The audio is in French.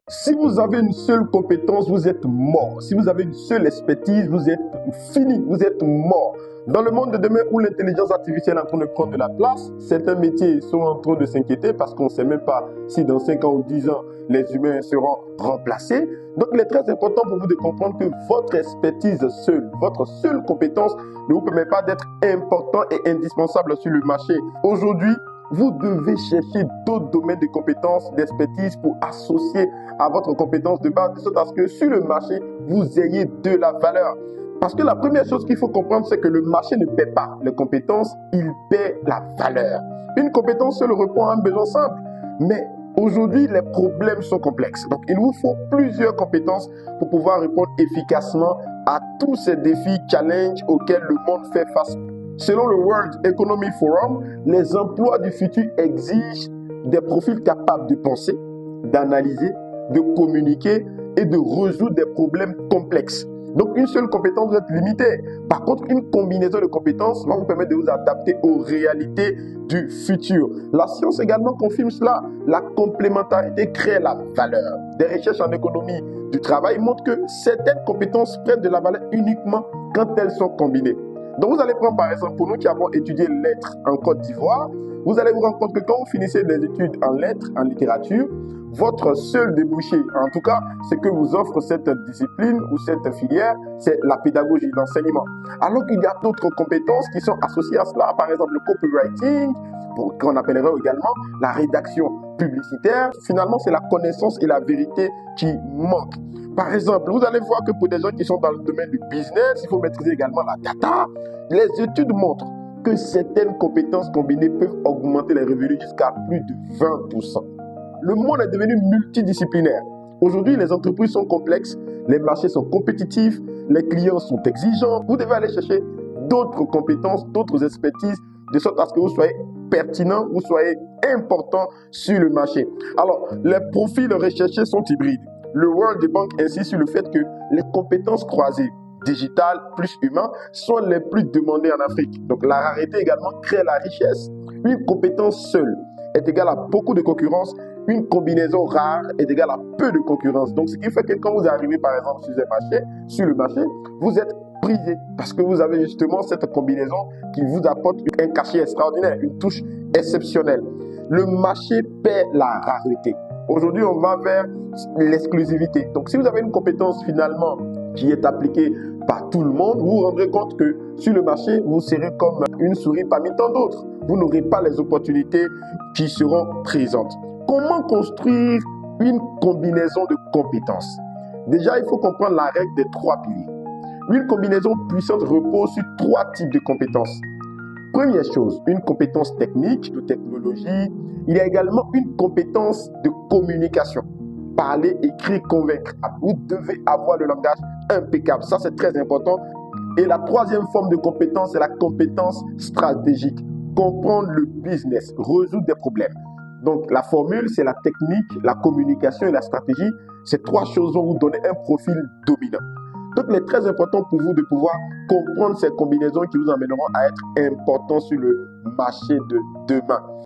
Si vous avez une seule compétence, vous êtes mort. Si vous avez une seule expertise, vous êtes fini, vous êtes mort. Dans le monde de demain où l'intelligence artificielle est en train de prendre de la place, certains métiers sont en train de s'inquiéter parce qu'on ne sait même pas si dans 5 ans ou 10 ans, les humains seront remplacés. Donc, il est très important pour vous de comprendre que votre expertise seule, votre seule compétence ne vous permet pas d'être important et indispensable sur le marché. Aujourd'hui, vous devez chercher d'autres domaines de compétences, d'expertise pour associer à votre compétence de base, de sorte à ce que sur le marché, vous ayez de la valeur. Parce que la première chose qu'il faut comprendre, c'est que le marché ne paie pas les compétences, il paie la valeur. Une compétence seule répond à un besoin simple, mais aujourd'hui, les problèmes sont complexes. Donc, il vous faut plusieurs compétences pour pouvoir répondre efficacement à tous ces défis, challenges auxquels le monde fait face. Selon le World Economic Forum, les emplois du futur exigent des profils capables de penser, d'analyser, de communiquer et de résoudre des problèmes complexes. Donc, une seule compétence vous êtes limité. Par contre, une combinaison de compétences va vous permettre de vous adapter aux réalités du futur. La science également confirme cela. La complémentarité crée la valeur. Des recherches en économie du travail montrent que certaines compétences prennent de la valeur uniquement quand elles sont combinées. Donc, vous allez prendre par exemple, pour nous qui avons étudié lettres en Côte d'Ivoire, vous allez vous rendre compte que quand vous finissez des études en lettres, en littérature, votre seul débouché, en tout cas, ce que vous offre cette discipline ou cette filière, c'est la pédagogie, l'enseignement. Alors qu'il y a d'autres compétences qui sont associées à cela, par exemple le copywriting, qu'on appellerait également la rédaction publicitaire. Finalement, c'est la connaissance et la vérité qui manquent. Par exemple, vous allez voir que pour des gens qui sont dans le domaine du business, il faut maîtriser également la data. Les études montrent que certaines compétences combinées peuvent augmenter les revenus jusqu'à plus de 20%. Le monde est devenu multidisciplinaire. Aujourd'hui, les entreprises sont complexes, les marchés sont compétitifs, les clients sont exigeants. Vous devez aller chercher d'autres compétences, d'autres expertises, de sorte à ce que vous soyez pertinent, vous soyez important sur le marché. Alors, les profils recherchés sont hybrides. Le World Bank insiste sur le fait que les compétences croisées, digital plus humain, sont les plus demandées en Afrique. Donc, la rareté également crée la richesse. Une compétence seule est égale à beaucoup de concurrence. Une combinaison rare est égale à peu de concurrence. Donc, ce qui fait que quand vous arrivez, par exemple, sur le marché, vous êtes prisé parce que vous avez justement cette combinaison qui vous apporte un cachet extraordinaire, une touche exceptionnelle. Le marché paie la rareté. Aujourd'hui, on va vers l'exclusivité. Donc, si vous avez une compétence finalement qui est appliquée par tout le monde, vous vous rendrez compte que sur le marché, vous serez comme une souris parmi tant d'autres. Vous n'aurez pas les opportunités qui seront présentes. Comment construire une combinaison de compétences? Déjà, il faut comprendre la règle des 3 piliers. Une combinaison puissante repose sur 3 types de compétences. Première chose, une compétence technique, de technologie. Il y a également une compétence de communication. Parler, écrire, convaincre. Vous devez avoir le langage impeccable. Ça, c'est très important. Et la troisième forme de compétence, c'est la compétence stratégique. Comprendre le business, résoudre des problèmes. Donc, la formule, c'est la technique, la communication et la stratégie. Ces 3 choses vont vous donner un profil dominant. Donc, il est très important pour vous de pouvoir comprendre ces combinaisons qui vous amèneront à être important sur le marché de demain.